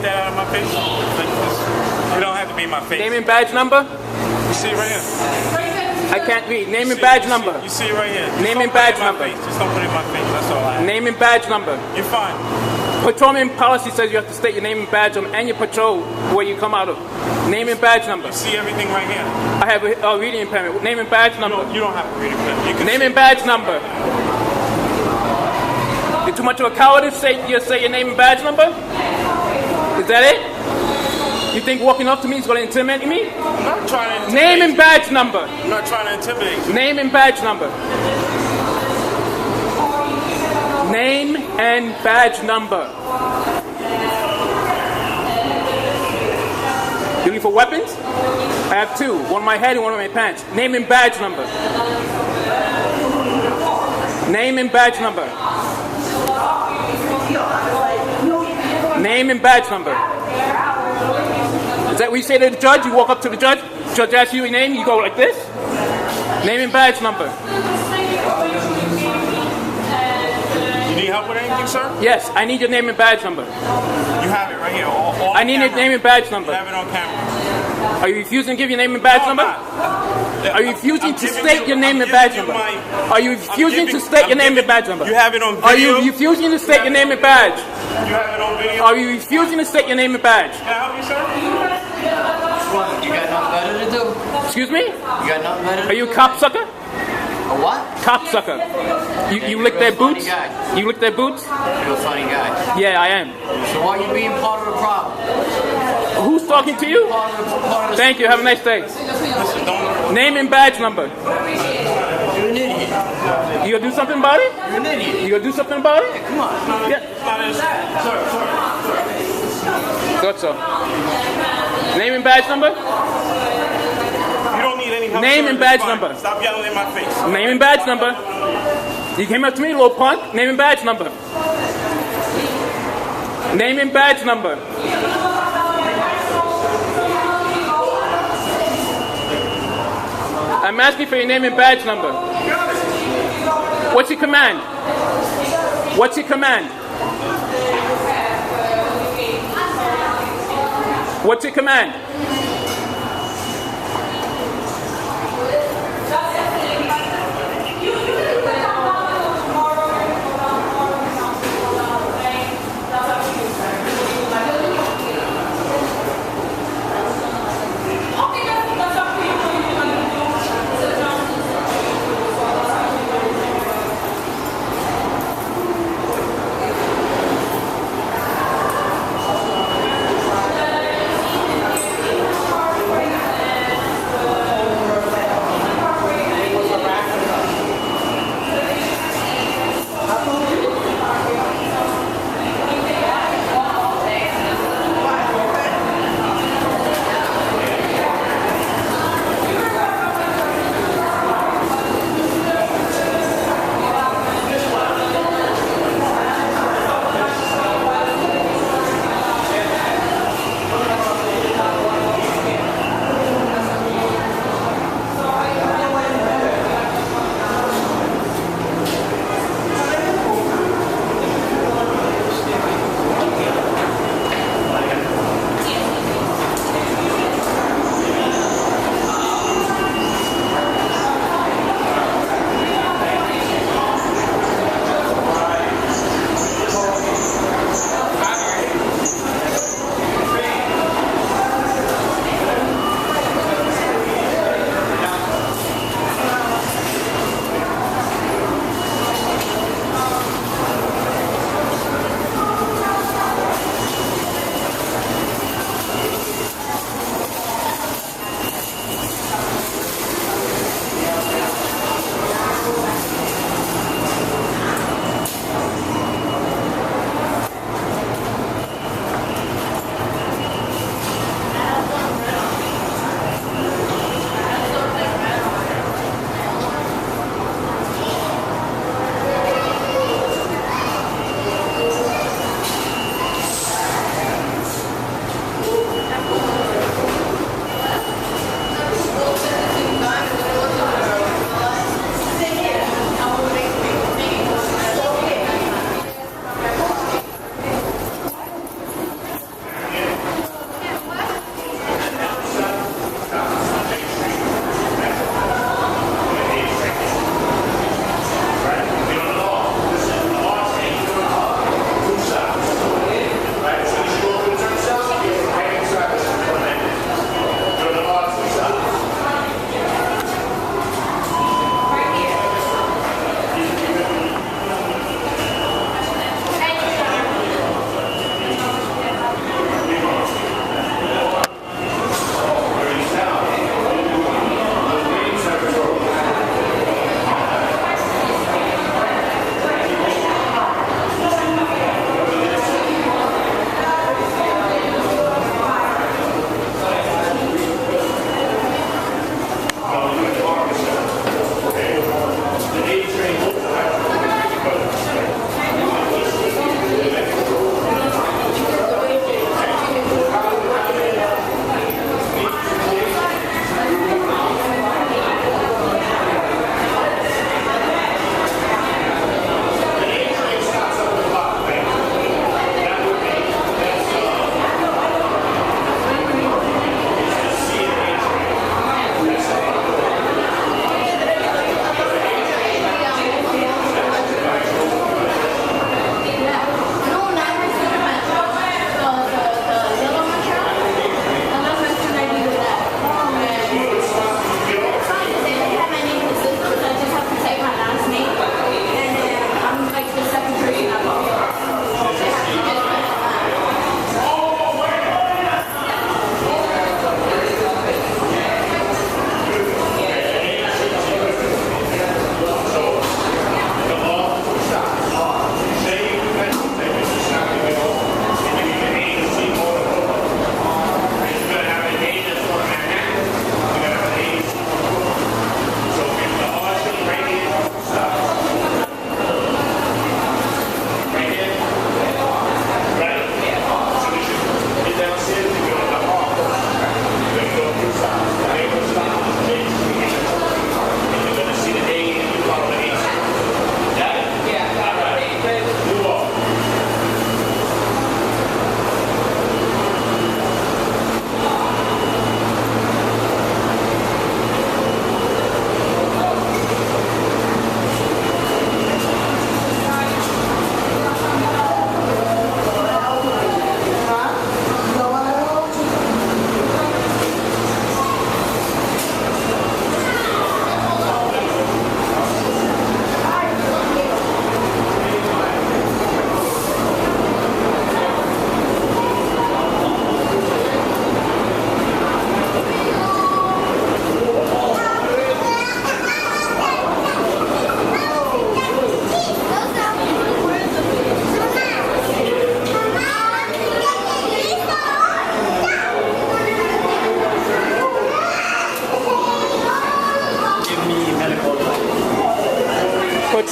get that out of my face? You don't have to be in my face. Name and badge number? You see it right here. I can't read. Name and badge number. You see it right here. Name and badge number. Just don't put it in my face. That's all I have. Name and badge number. You're fine. Patrolman policy says you have to state your name and badge number and your patrol where you come out of. Name and badge number. You see everything right here. I have a reading impairment. Name and badge number. You don't have a reading impairment. Name and badge number. You're too much of a coward to say your name and badge number? Is that it? You think walking up to me is going to intimidate me? I'm not trying to intimidate Name and badge number. I'm not trying to intimidate you. Name and badge number. Name and badge number. You looking for weapons? I have two. One on my head and one on my pants. Name and badge number. Name and badge number. Name and badge number. Is that what you say to the judge? You walk up to the judge, judge asks you your name, you go like this? Name and badge number. You need help with anything, sir? Yes, I need your name and badge number. You have it right here. I need your name and badge number. You have it on camera. Are you refusing to give your name and badge number? Are you refusing to state your name and badge number? Are you refusing to state your name and badge number? You have it on video. Are you refusing to state your name and badge? You have it on video. Are you refusing to state your name and badge? Can I help you, sir? You got nothing better to do? Excuse me? You got nothing better to do? Are you a cop sucker? A what? Cop sucker. You lick their boots? You lick their boots? You're a funny guy. Yeah, I am. So why are you being part of the problem? Who's talking to you? Part of Thank you. Have a nice day. Listen, don't. Name and badge number. You're an idiot. You gonna do something about it? You're an idiot. You gonna do something about it? Come on. Yeah. Thought so. Name and badge number? You don't need any help. Name sir. and badge It's fine. number. Stop yelling in my face. Name and badge number. You came up to me, little punk. Name and badge number. Name and badge number. I'm asking for your name and badge number. What's your command? What's your command? What's your command?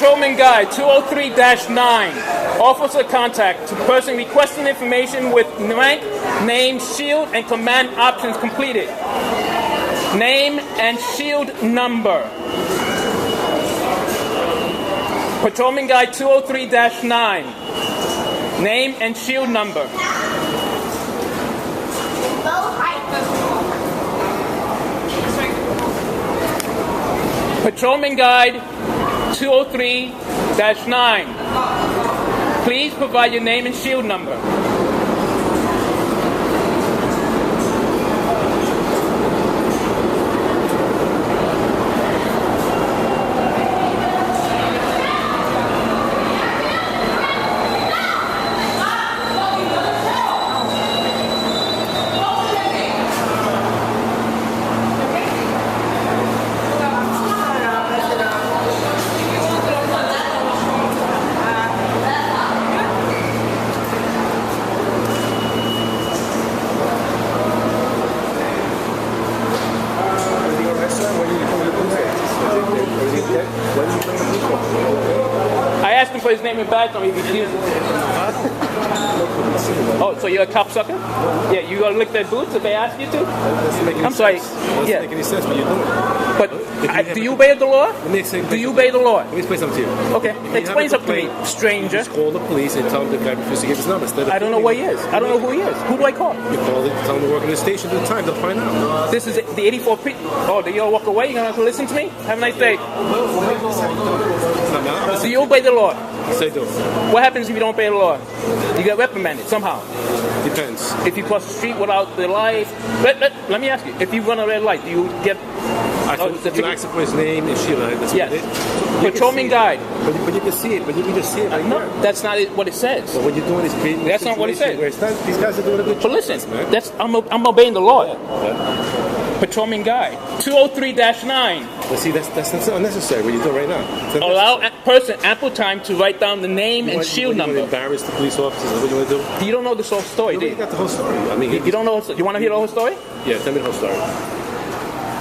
Patrolman Guide 203-9. Officer contact to person requesting information with rank, name, shield, and command options completed. Name and shield number. Patrolman Guide 203-9. Name and shield number. Patrolman Guide 203-9. Please provide your name and shield number. I asked him for his name and badge number. He refused. Oh, so you're a cop sucker? Yeah, you gonna lick their boots if they ask you to? I'm sorry. Doesn't make any sense what you're doing. But do you obey the law? Do you obey the law? Let me explain something to you. Okay, explain something to me, stranger. Just call the police and tell them the guy refused to give his number. I don't know where he is. I don't know who he is. Who do I call? You call it, tell them to work in the station at the time. They'll find out. This is the 84 P. Oh, do you all walk away? You're gonna listen to me? Have a nice day. Do you obey the law? Yes, I do. What happens if you don't obey the law? You get reprimanded somehow. Depends. If you cross the street without the light, let me ask you: if you run a red light, do you get? You ask him for his name and shit. That's yes. What it is. Patrolman Guide. But you can see it. But you can just see it right No, here. that's not what it says. So what you're doing is creating. That's not what it says. These guys are doing a good job. But listen, man. that's I'm obeying the law. Patrolman Guide 203-9. But see, that's unnecessary. What you're doing right now. Allow a person ample time to write down the name and shield You number. want to embarrass the police officers? What you want to do? You don't know the whole story, do You you? got the whole story. I mean, You don't know. You want to hear the whole story? Yeah, tell me the whole story.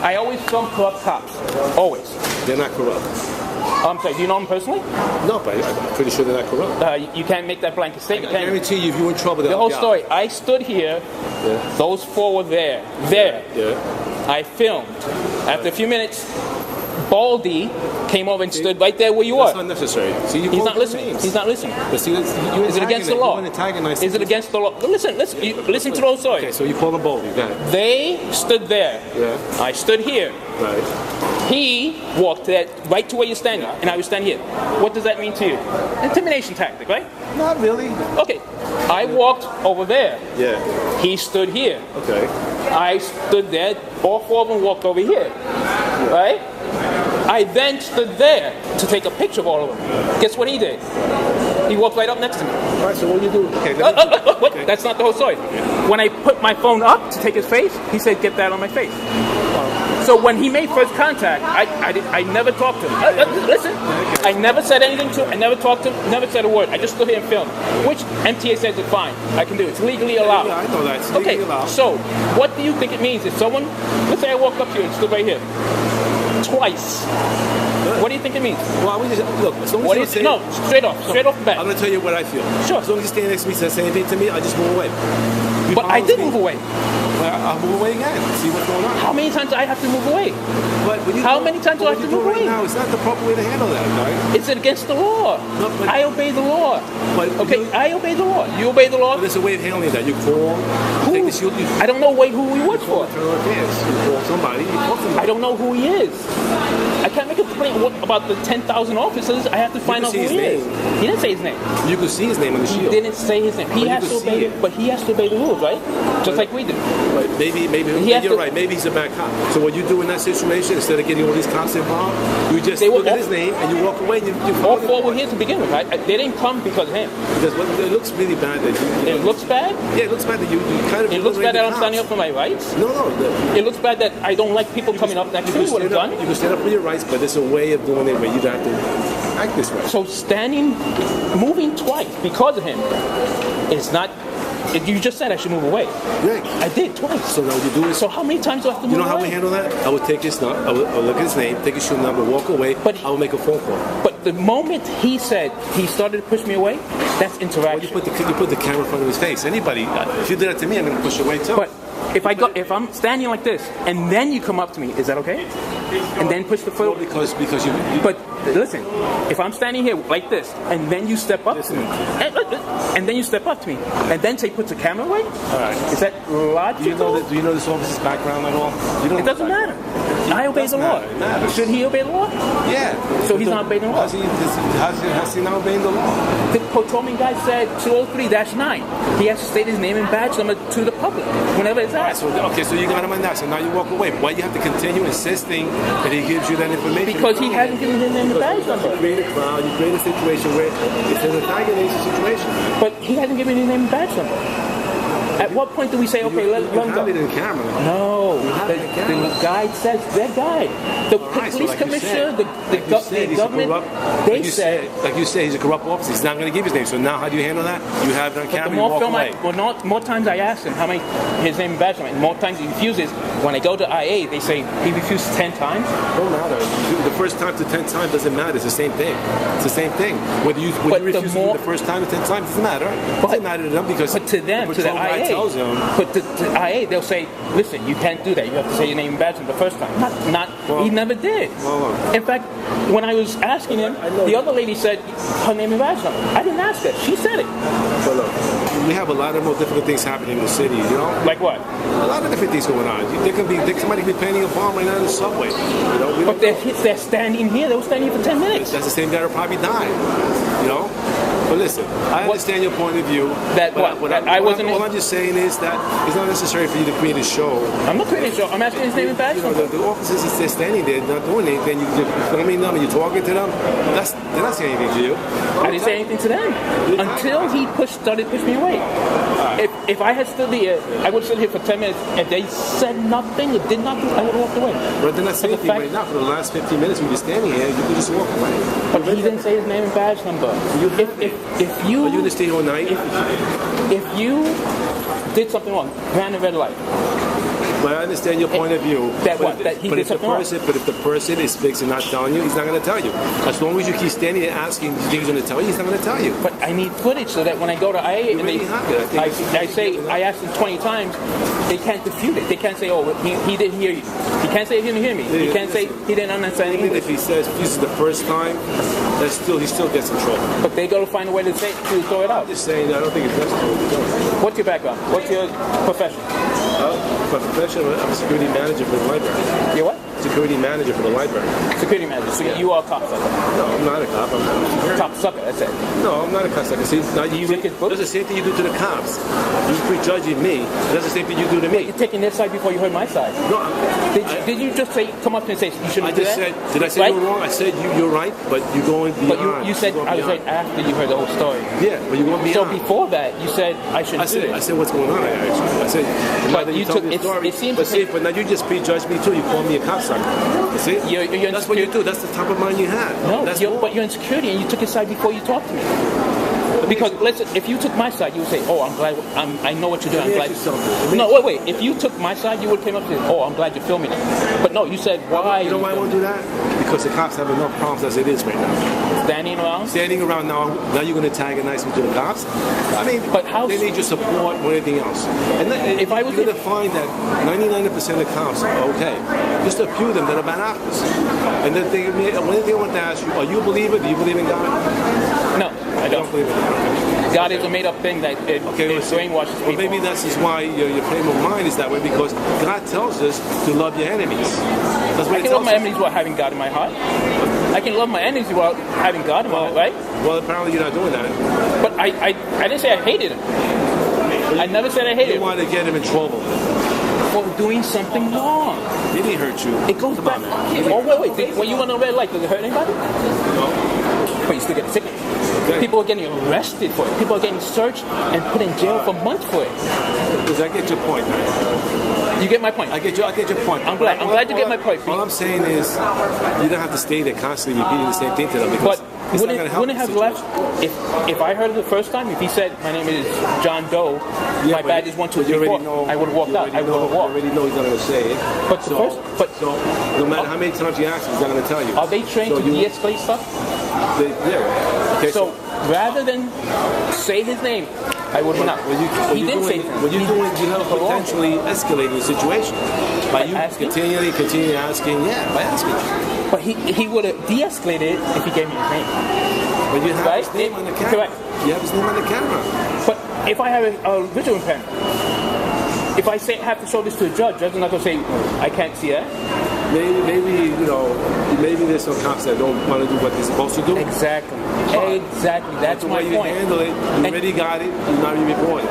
I always film corrupt cops. Always. They're not corrupt. I'm sorry. Do you know them personally? No, but I'm pretty sure they're not corrupt. You can't make that blanket I statement. Can you? guarantee you, if you're in trouble, The whole story. I stood here. Yeah. Those four were there. There. Yeah. I filmed. After a few minutes, Baldy came over and stood right there where you That's are. unnecessary. See, you He's call not them listening. names. He's not listening. But see, Is it against the law? Is it against the law? Listen to the whole story. Okay, so you call them both. You got it. They stood there. Yeah. I stood here. Right. He walked right to where you're standing, and I was standing here. What does that mean to you? Intimidation tactic, right? Not really. Okay. I walked over there. Yeah. He stood here. Okay. I stood there. All four of them walked over here. Right? I then stood there to take a picture of all of them. Guess what he did? He walked right up next to me. All right. So what do you do? Okay. What? That's not the whole story. When I put my phone up to take his face, he said, "Get that on my face." So when he made first contact, I never talked to him. Listen, I never said anything to him. I never talked to him. Never said a word. I just stood here and filmed, which MTA says is fine. I can do it. It's legally allowed. Yeah, I know that. It's Okay, legally allowed. so what do you think it means if someone, let's say I walked up to you and stood right here, twice. What do you think it means? Well, we just look. As long as What do you you say, no, straight off the bat. I'm gonna tell you what I feel. Sure. As long as you stand next to me, say anything to me, I just move away. You But I follow did me, move away. well, I'll move away again. See what's going on. How many times do I have to move away? But when you How do- many times do I but have what to you move do right away? now, it's not the proper way to handle that, right? Is it against the law? No, but- I obey the law. But Okay, you- I obey the law. You obey the law? But there's a way of handling that. You call, you take the shield, you I don't know who he works call for. the turn on pants. You call somebody, you call somebody. I don't know who he is. I can't make a complaint about the 10,000 officers. I have to find out see who his he is. name. He didn't say his name. You can see his name on the He shield. didn't say his name. He But you has can to see obey it. but he has to obey the rules, right? Just like we do. But maybe He has you're to- right. Maybe he's a bad cop. So what you do in that situation, instead of getting all these cops involved, you just They were look at all- his name and you walk away. And you All four were here to begin with, right? They didn't come because of him. Because it looks really bad that you It looks bad. yeah, it looks bad that you kind of It looks bad that I'm cops. standing up for my rights. No, It looks bad that I don't like people coming up next to me with a gun. you can stand up for your rights, but there's a way of doing it where you have to act this way. So moving twice because of him is not You just said I should move away. Yeah. I did twice. So now what you do is, So how many times do I have to move you know how away? we handle that? I would take his number, I would look at his name, take his shoe number, walk away, But- I would make a phone call. But the moment he said he started to push me away, that's Well, you interaction. put the camera in front of his face. Anybody, if you did that to me, I'm going to push away too. But if I'm standing like this and then you come up to me, is that okay? And then push the Well, foot. because you But listen, if I'm standing here like this and then you step up to me, and then you step up to me, and then say put the camera away, all right. is that logical? Do you know this officer's background at all? You don't It doesn't matter. I obey the law. It matters. Should he obey the law? Yeah. So he's not obeying the law. How's he not obeying the law? The patrolman guy said 203-9. He has to state his name and badge number to the public whenever it's asked. So you got him on that. So now you walk away. Why do you have to continue insisting that he gives you that information? Because he hasn't given his name and badge You number. create a crowd. You create a situation where it's an antagonistic situation. But he hasn't given his name and badge number. At what point do we say, okay, let him have go? it in camera. No, have it in camera. the guide says their guide. The Right, so police like you commissioner, said, the he's a government, corrupt- they like you said. like you say, he's a corrupt officer. He's not going to give his name. So now, how do you handle that? You have it on The camera. You more walk film away. more times I ask him how many his name and badge number, and more times he refuses. When I go to IA, they say he refused 10 times. Don't matter. The first time to 10 times doesn't matter. It's the same thing. It's the same thing. Whether you But the refuse to do more- the first time or 10 times doesn't matter. It doesn't matter to them because But to them, the to the patrol guy IA, tells them. but to IA, they'll say, listen, you can't do that. You have to say your name and badge number the first time. He never did. Well, In fact, when I was asking him, the other lady said her name and badge number. I didn't ask her. She said it. But look, we have a lot of more difficult things happening in the city. You know, Like what? a lot of different things going on. Somebody could be planning a bomb right now in the subway. You know, we But don't know. they're standing here. They were standing here for 10 minutes. That's the same guy who probably died. You know. But listen, I understand your point of view. That but what? I wasn't. All I'm just saying is that it's not necessary for you to create a show. I'm not creating a show. I'm asking his name and badge You know, number. the officers are just standing there, not doing anything. You're filming them and you're talking to them. They're not saying anything to you. I didn't say anything to them until he started pushing me away. If I had stood there, I would have stood here for 10 minutes. If they said nothing or did nothing, I would have walked away. But they're not saying But the anything fact- right now. For the last 15 minutes, when you're standing here, you can just walk away. But he didn't say his name and badge number. If Are you you in the state all night? if you did something wrong, ran a red light, But I understand your point of view. That but what? That he but did if the something wrong? But if the person is fixed and not telling you, he's not going to tell you. As long as you keep standing there asking, you think he's going to tell you? He's not going to tell you. but I need footage so that when I go to IA and already have it. I asked them 20 times, they can't dispute it. They can't say, oh, he didn't hear you. He can't say he didn't hear me. He can't say he didn't understand Even English. if he says this is the first time, he still gets in trouble. But they got to find a way to throw it out. I'm just saying, I don't think it's necessary to do it. What's your background? What's your profession? My profession, I'm a security manager for the library. You're what? Security manager for the library. Security manager. So you are a cop sucker. No, I'm not a cop. I'm a security. Cop sucker, that's it. No, I'm not a cop. See, now You read his book? That's the same thing you do to the cops. You prejudging me. That's the same thing you do to me. You're taking their side before you heard my side. No, Did you just say, come up to me and say, you shouldn't I do just that? said, did I say Right? you were wrong? I said you're right, but you're going beyond. But you said, You're going I was beyond. right after you heard the whole story. Yeah, but you're going So beyond. before that, you said, I shouldn't do I this. said what's going on. Actually, I said. now But that you told took- me the it's- story, it seems but to see, me- but now you just prejudged me too. You called me a cocksucker. You see? You're That's what you do. That's the type of mind you have. No, that's but you're in security and you took his side before you talked to me. Because listen, if you took my side, you would say, "Oh, I'm glad. I know what you're doing. I'm Let glad." me ask you something. No, wait. If you took my side, you would came up and say, "Oh, I'm glad you're filming it." But no, you said, "Why?" You know why I won't do that? Because the cops have enough problems as it is right now. Standing around. Standing around now you're going to antagonize me to the cops. I mean, But how- they need your support more than anything else. And then, If I was you're going to find that 99% of cops are okay. Just a few of them that are bad actors. And then one thing I want to ask you: are you a believer? Do you believe in God? No, I I don't don't. believe in God. God is a made-up thing that it listen. brainwashes people. Well, maybe that's just why your frame of mind is that way, because God tells us to love your enemies. That's what I it can love tells my us. enemies without having God in my heart. I can love my enemies without having God in my heart, right? Well, apparently you're not doing that. But I didn't say I hated him. I never said I hated You him want to get him in trouble. for doing something wrong. He didn't hurt you. It goes Come back. on, man. Oh, wait. When you went on a red light, does it hurt anybody? No. But you still get a ticket. Okay. People are getting arrested for it. People are getting searched and put in jail for months for it. Because I get your point, man. You get my point. I get your point. I'm glad you get my point. All I'm saying is, you don't have to stay there constantly repeating the same thing to them. Because But wouldn't it have left if I heard it the first time? If he said my name is John Doe, my badge is 1, 2, 3, 4, I would have walked out. I would have walked. You already know he's not going to say it. But So no matter how many times you ask him, he's not going to tell you. Are they trained to de-escalate stuff? Yeah. Okay, So rather than say his name, I would have not. He didn't say his name. What you're doing, you have potentially escalating the situation by you continually asking. Yeah, by asking. But he would have de-escalated it if he gave me his name. But you have his name on the camera. Correct. You have his name on the camera. But if I have a visual impairment, if I have to show this to a judge is not going to say, I can't see that. Maybe there's some cops that don't want to do what they're supposed to do. Exactly. That's my point. The way you handle it, you already got it, you're not even reporting.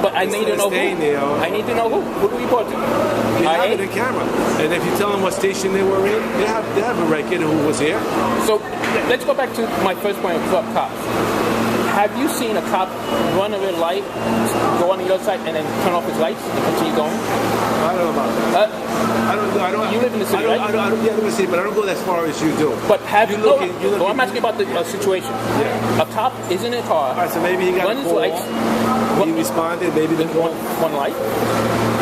But I need to know who. I need to know who to report to. You have it on camera. And if you tell them what station they were in, they have a record of who was here. So let's go back to my first point of club cops. Have you seen a cop run a red light, go on the other side, and then turn off his lights and continue going? I don't know about that. I don't. You live in the city, right? I live in the city, but I don't go as far as you do. But have you looked? No, I'm asking about the situation. Yeah. A cop is in a car. All right, so maybe he got runs his lights. He responded. Maybe the one light.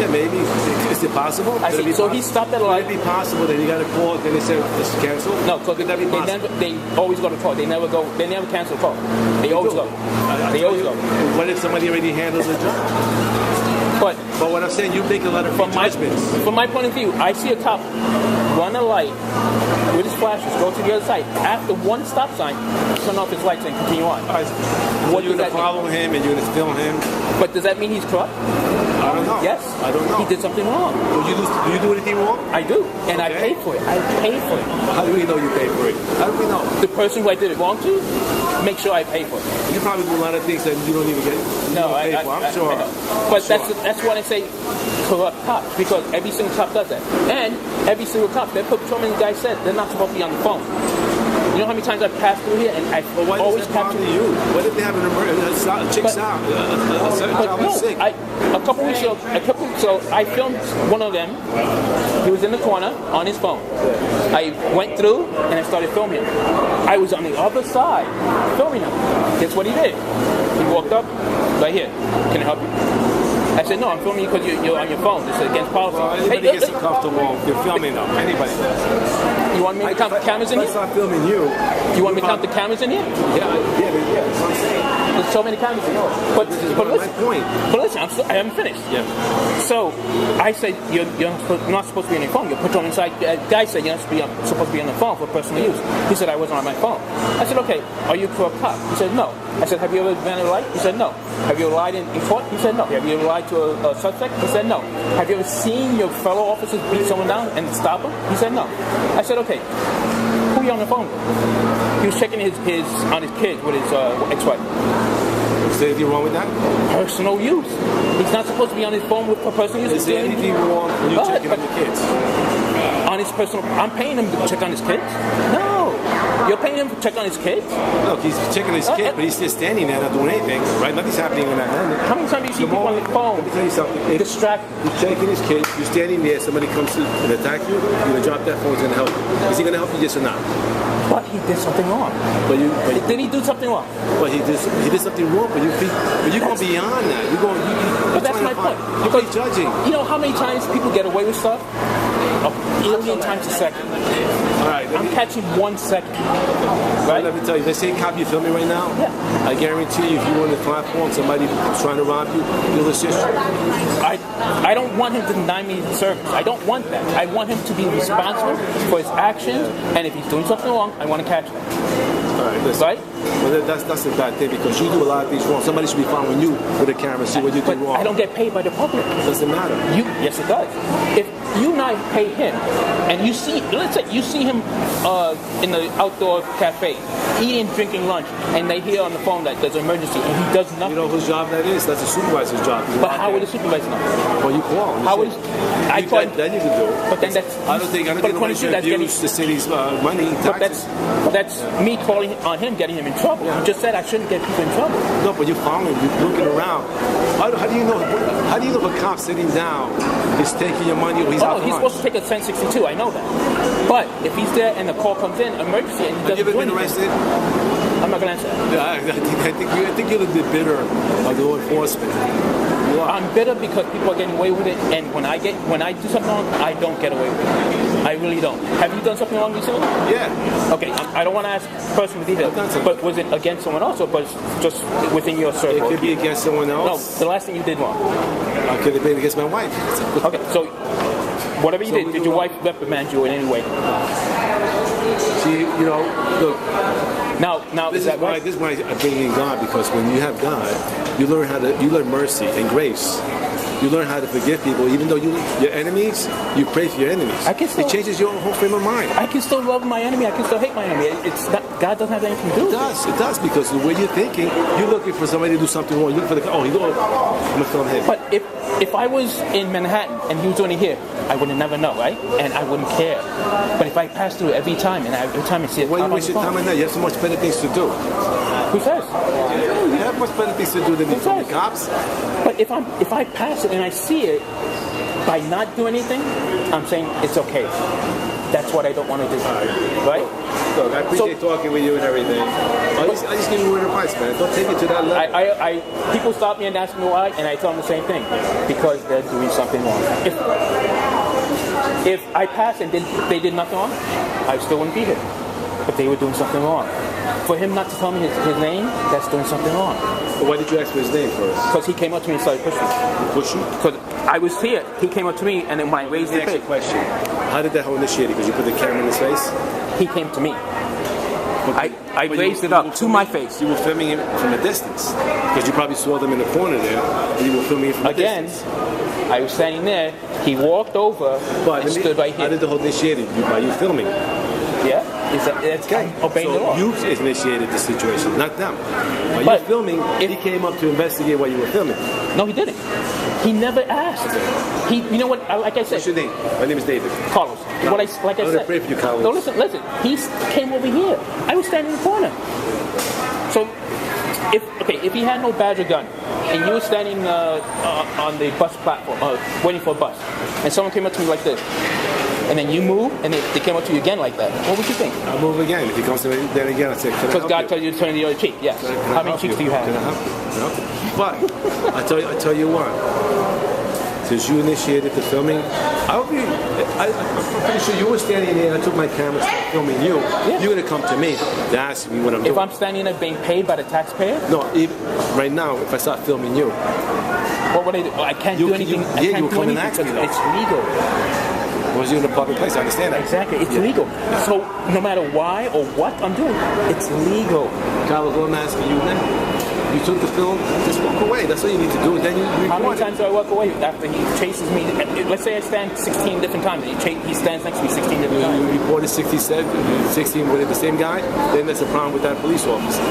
Yeah, maybe. Is it possible? I see. So he stopped at a light. Could it be possible that he got a call, then they said it's canceled? No, because they always go to call. They never cancel the call. They always go. They always go. What if somebody already handles the job? But what I'm saying, you make a lot of judgments. From my point of view, I see a cop run a light with his flashes, go to the other side. After one stop sign, turn off his lights and continue on. Right. What you're going to follow him and you're going to film him? But does that mean he's corrupt? I don't know. Yes. I don't know. He did something wrong. Do you do anything wrong? I do. And I paid for it. I paid for it. How do we know you paid for it? How do we know? The person who I did it wrong to, make sure I pay for it. You probably do a lot of things that you don't even get. I'm sure. But that's what I say corrupt cops, because every single cop does that. And every single cop, that patrolman guy said, they're not supposed to be on the phone. You know how many times I've passed through here and I always capture you? What if they have an emergency? A chick's out. Sick. A couple weeks ago, I filmed one of them. He was in the corner on his phone. I went through and I started filming him. I was on the other side filming him. Guess what he did? He walked up, right here. Can I help you? I said, no, I'm filming you because you're on your phone. This is against policy. Well, anybody gets uncomfortable. You're filming them. Anybody does. You want me to count the cameras in here? Let's not filming you. You want me to count the cameras in here? Yeah, that's what I'm saying. There's so many cameras in here. But listen, my point. But listen, I haven't finished. Yeah. So, I said, you're not supposed to be on your phone. You're put on inside. Guy said, you're not supposed to be on the phone for personal use. He said, I wasn't on my phone. I said, okay, are you a corrupt cop? He said, no. I said, have you ever been a light? He said, no. Have you ever lied in court? He said, no. Have you ever lied to a suspect? He said, no. Have you ever seen your fellow officers beat someone down and stop them? He said, no. I said, okay, who are you on the phone with? He was checking his kids with his ex-wife. Is there anything wrong with that? Personal use. He's not supposed to be on his phone with personal use. Is there anything wrong when you're checking on the kids? On his personal... I'm paying him to check on his kids? No. You're paying him to check on his kids? Look, he's checking his kids, but he's just standing there not doing anything, right? Nothing's happening in that moment. How many times do you see people on the phone? Let me tell you something. Distract. He's checking his kids, you're standing there, somebody comes to attack you, you're going to drop that phone, he's going to help you. Is he going to help you, yes or not? But he did something wrong. Did he do something wrong? But he did something wrong, but you're going beyond that. But that's my point. Because judging. You know how many times people get away with stuff? A billion times a second. All right. I'm catching 1 second. Right? Let me tell you, the same cop you filming right now, yeah. I guarantee you, if you were on the platform, somebody was trying to rob you, you'll assist you. I don't want him to deny me service. I don't want that. I want him to be responsible for his actions, and if he's doing something wrong, I want to catch him. All right, listen. Right? Well, that's a bad thing, because you do a lot of things wrong. Somebody should be following you with a camera, see what you do wrong. I don't get paid by the public. It doesn't matter. Yes, it does. If you and I pay him, and let's say you see him in the outdoor cafe, eating, drinking lunch, and they hear on the phone that there's an emergency, and he does nothing. You know whose job that is? That's the supervisor's job. But how would the supervisor know? Well, you call him. Then you can do it. But then that's... I don't think nobody should abuse the city's money, taxes. But that's me calling on him, getting him in in trouble. You just said I shouldn't get people in trouble. No, but you're following, you're looking around. How do you know? How do you know if a cop sitting down is taking your money or he's out? Oh, he's supposed to take a 1062. I know that. But if he's there and the call comes in, emergency, and he doesn't Have you ever do been anything, arrested? I'm not gonna answer that. Yeah, I think you're a little bit bitter of the law enforcement. You are. I'm bitter because people are getting away with it, and when I do something wrong, I don't get away with it. I really don't. Have you done something wrong recently? Yeah. Okay, I don't want to ask personal details, I've done something. but was it against someone else, or was it just within your circle? It could be against someone No, else. the last thing you did wrong. Could have been against my wife. Okay, so whatever you So did your wife reprimand you in any way? She, look. Now This is is that why right? I bring in God, because when you have God, you learn mercy and grace. You learn how to forgive people, even though your enemies, you pray for your enemies. It changes your whole frame of mind. I can still love my enemy. I can still hate my enemy. It's not, God doesn't have anything to do with it. It does, because the way you're thinking, you're looking for somebody to do something wrong. You look for I'm gonna film him. But if I was in Manhattan and he was doing it here, I would never know, right? And I wouldn't care. But if I pass through every time and every time I see a Why cop you on waste the your time phone, on that? You have so much better things to do. who says? You have much better things to do than Who the says? cops. But if I pass it and I see it, by not doing anything, I'm saying it's okay. That's what I don't want to do, right? Look, I appreciate talking with you and everything. I just give you word of advice, man. Don't take it to that level. People stop me and ask me why, and I tell them the same thing, because they're doing something wrong. If I passed and they did nothing wrong, I still wouldn't be here. But they were doing something wrong. For him not to tell me his name, that's doing something wrong. But why did you ask for his name first? Because he came up to me and started pushing me. Push you? Because I was here, he came up to me, and then when I raised the Next face, question. How did that whole initiate it? Because you put the camera in his face? he came to me. I But raised you it up were to filming- my face. You were filming it from a distance. Because you probably saw them in the corner there, and you were filming it from a Again, distance. I was standing there, he walked over and stood right How here. did the whole initiate it? By you filming? Yeah? That's obeying the So law. you initiated the situation, not them. By But you filming, he came up to investigate while you were filming. No, he didn't. He never asked. You know what? Like I said, What's your name? My name is David. Carlos. Like I I'm gonna said, pray for you, Carlos. no, listen. He came over here. I was standing in the corner. So, if he had no badge or gun, and you were standing on the bus platform, waiting for a bus, and someone came up to me like this, and then you move, and they came up to you again like that, what would you think? I'll move again. If he comes to me, then again, I'll say, can I Because help God you? told you to turn the other cheek. Yes. Can I How many help cheeks do you Can I have? help you? Can I help you? But I tell you what. Since you initiated the filming, I'm pretty sure you were standing there and I took my camera filming you. Yeah. You're gonna come to me to ask me what I'm doing. If I'm standing there being paid by the taxpayer, No, right now, if I start filming you, what would I do? I can't do anything. I you can't will do come and anything ask me, because though. it's legal. was you in a public place? I understand that. Exactly, it's legal. So no matter why or what I'm doing, it's legal. Carlos, what I'm asking you now. You took the film, just walk away. That's all you need to do. And then you How many record it. times do I walk away after he chases me? Let's say I stand 16 different times. He stands next to me 16 different times. You reported 16 with the same guy, then there's a problem with that police officer.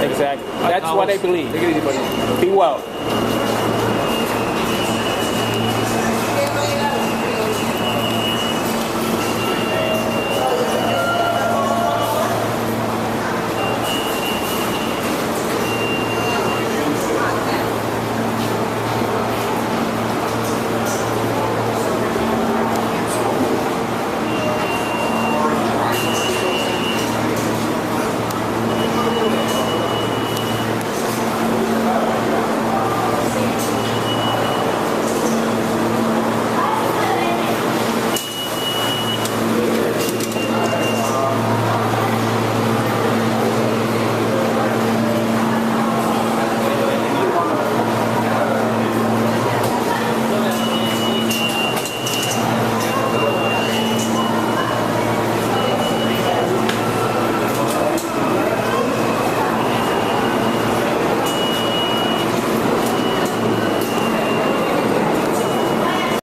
Exactly. That's what I believe. Take it easy, buddy. Be well.